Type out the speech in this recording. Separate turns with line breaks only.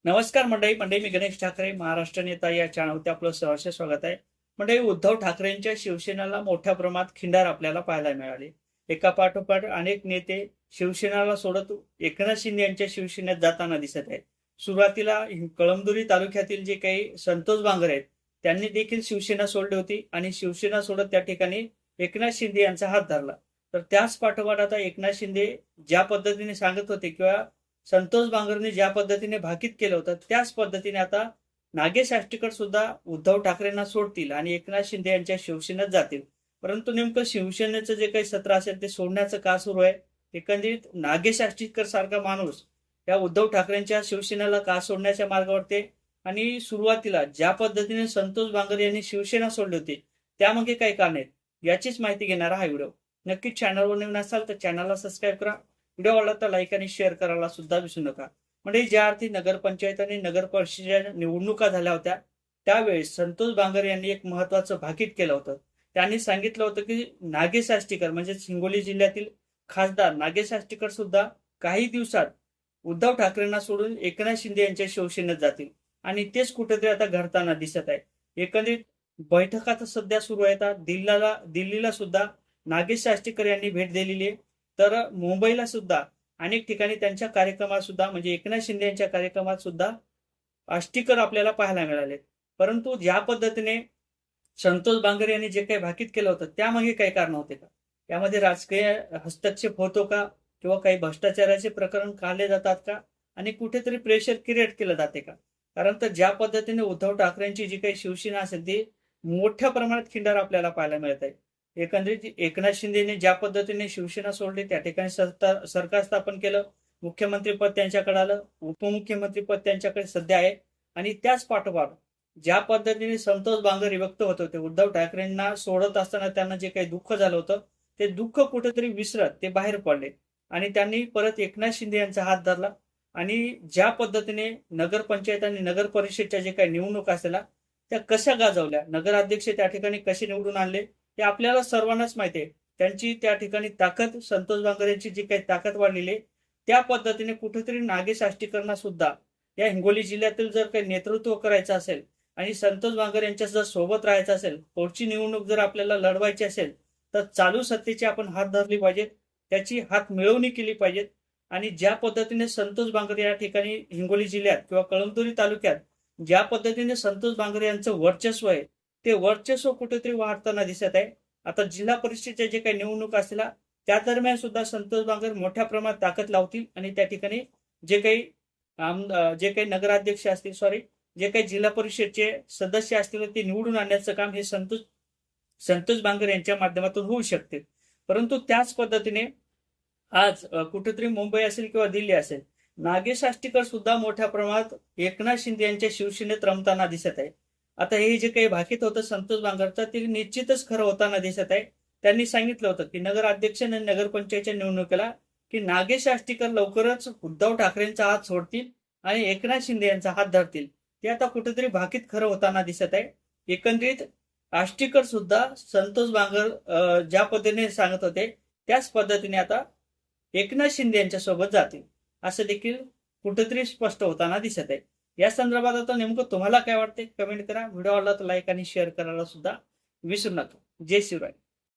नमस्कार मंडळी मी गणेश ठाकरे महाराष्ट्र नेता या चॅनलवरती आपलं सहर्ष स्वागत आहे. मंडळी, उद्धव ठाकरेंच्या शिवसेनेला मोठ्या प्रमाणात खिंडार आपल्याला पाहायला मिळाले. एका पाठोपाठ अनेक नेते शिवसेनेला सोडत एकनाथ शिंदे यांच्या शिवसेनेत जाताना दिसत आहेत. सुरुवातीला कळमनुरी तालुक्यातील जे काही संतोष बांगर आहेत त्यांनी देखील शिवसेना सोडली होती आणि शिवसेना सोडत त्या ठिकाणी एकनाथ शिंदे यांचा हात धरला. तर त्याच पाठोपाठ आता एकनाथ शिंदे ज्या पद्धतीने सांगत होते किंवा संतोष बांगरने ज्या पद्धतीने भाकीत केलं होतं त्याच पद्धतीने आता नागेश आष्टीकर सुद्धा उद्धव ठाकरेंना सोडतील आणि एकनाथ शिंदे यांच्या शिवसेनेत जातील. परंतु नेमकं शिवसेनेचं जे काही सत्र असेल ते सोडण्याचं का सुरू आहे? एकंदरीत नागेश आष्टीकर सारखा माणूस या उद्धव ठाकरेंच्या शिवसेनेला का सोडण्याच्या मार्गावरती आणि सुरुवातीला ज्या पद्धतीने संतोष बांगर यांनी शिवसेना सोडली होती त्यामागे काही कारण आहेत याचीच माहिती घेणारा हा व्हिडिओ. नक्कीच चॅनलवर नवीन असाल तर चॅनलला सबस्क्राईब करा. व्हिडिओ आवडला तर लाईक आणि शेअर करायला सुद्धा विसरू नका. म्हणजे ज्या अर्थी नगरपंचायत आणि नगर परिषदेच्या निवडणुका झाल्या होत्या त्यावेळेस संतोष बांगर यांनी एक महत्वाचं भाकीत केलं होतं. त्यांनी सांगितलं होतं की नागेश आष्टीकर म्हणजे हिंगोली जिल्ह्यातील खासदार नागेश आष्टीकर सुद्धा काही दिवसात उद्धव ठाकरेंना सोडून एकनाथ शिंदे यांच्या शिवसेनेत जातील आणि तेच कुठेतरी आता घडताना दिसत आहे. एकंदरीत बैठका तर सध्या सुरू आहेत. दिल्लीला सुद्धा नागेश आष्टीकर यांनी भेट दिलेली आहे. तर मुंबईला सुद्धा अनेक ठिकाणी त्यांच्या कार्यक्रमात सुद्धा म्हणजे एकनाथ शिंदे यांच्या कार्यक्रमात सुद्धा आष्टीकर आपल्याला पाहायला मिळाले. परंतु ज्या पद्धतीने संतोष बांगर यांनी जे काही भाकीत केलं होतं त्यामागे काही कारण होते का? यामध्ये राजकीय हस्तक्षेप होतो का किंवा काही भ्रष्टाचाराचे प्रकरण काढले जातात का आणि कुठेतरी प्रेशर क्रिएट केलं जाते का? कारण तर ज्या पद्धतीने उद्धव ठाकरेंची जी काही शिवसेना असेल ती मोठ्या प्रमाणात खिंडार आपल्याला पाहायला मिळत आहे. एकंदरीत एकनाथ शिंदेने ज्या पद्धतीने शिवसेना सोडली त्या ठिकाणी सरकार स्थापन केलं, मुख्यमंत्रीपद त्यांच्याकडे आलं, उपमुख्यमंत्रीपद त्यांच्याकडे सध्या आहे आणि त्याच पाठोपाठ ज्या पद्धतीने संतोष बांगर व्यक्त होत होते उद्धव ठाकरेंना सोडत असताना त्यांना जे काही दुःख झालं होतं ते दुःख कुठेतरी विसरत ते बाहेर पडले आणि त्यांनी परत एकनाथ शिंदे यांचा हात धरला आणि ज्या पद्धतीने नगरपंचायत आणि नगर परिषदच्या जे काही निवडणुका असल्या त्या कशा गाजवल्या, नगराध्यक्ष त्या ठिकाणी कसे निवडून आणले हे आपल्याला सर्वांनाच माहिती आहे. त्यांची त्या ठिकाणी ताकद, संतोष बांगर यांची जी काही ताकद वाढलेली आहे त्या पद्धतीने कुठेतरी नागेश आष्टीकरना सुद्धा या हिंगोली जिल्ह्यातील जर काही नेतृत्व करायचं असेल आणि संतोष बांगर यांच्या जर सोबत राहायचं असेल, पुढची निवडणूक जर आपल्याला लढवायची असेल तर चालू सत्तेची आपण हात धरली पाहिजेत, त्याची हात मिळवणी केली पाहिजेत आणि ज्या पद्धतीने संतोष बांगर या ठिकाणी हिंगोली जिल्ह्यात किंवा कळमनुरी तालुक्यात ज्या पद्धतीने संतोष बांगर यांचं वर्चस्व आहे ते वर्चस्व कुठेतरी वाढताना दिसत आहे. आता जिल्हा परिषदेच्या जे काही निवडणुका असतील त्या दरम्यान सुद्धा संतोष बांगर मोठ्या प्रमाणात ताकद लावतील आणि त्या ठिकाणी जे काही नगराध्यक्ष असतील जे काही जिल्हा परिषदचे सदस्य असतील ते निवडून आणण्याचं काम हे संतोष बांगर यांच्या माध्यमातून होऊ शकते. परंतु त्याच पद्धतीने आज कुठेतरी मुंबई असेल किंवा दिल्ली असेल नागेश आष्टीकर सुद्धा मोठ्या प्रमाणात एकनाथ शिंदे यांच्या शिवसेनेत रमताना दिसत आहे. आता हे जे काही भाकीत होतं संतोष बांगरचं ते निश्चितच खरं होताना दिसत आहे. त्यांनी सांगितलं होतं की नगराध्यक्ष आणि नगरपंचायतच्या निवडणुकीला की नागेश आष्टीकर लवकरच उद्धव ठाकरेंचा हात सोडतील आणि एकनाथ शिंदे यांचा हात धरतील. ते आता कुठेतरी भाकीत खरं होताना दिसत आहे. एकंदरीत आष्टीकर सुद्धा संतोष बांगर ज्या पद्धतीने सांगत होते त्याच पद्धतीने आता एकनाथ शिंदे यांच्या सोबत जातील असं देखील कुठेतरी स्पष्ट होताना दिसत आहे. या संदर्भात आता नेमकं तुम्हाला काय वाटते कमेंट करा. व्हिडिओ आवडला तर लाईक आणि शेअर करायला सुद्धा विसरू नका. जय शिवराय.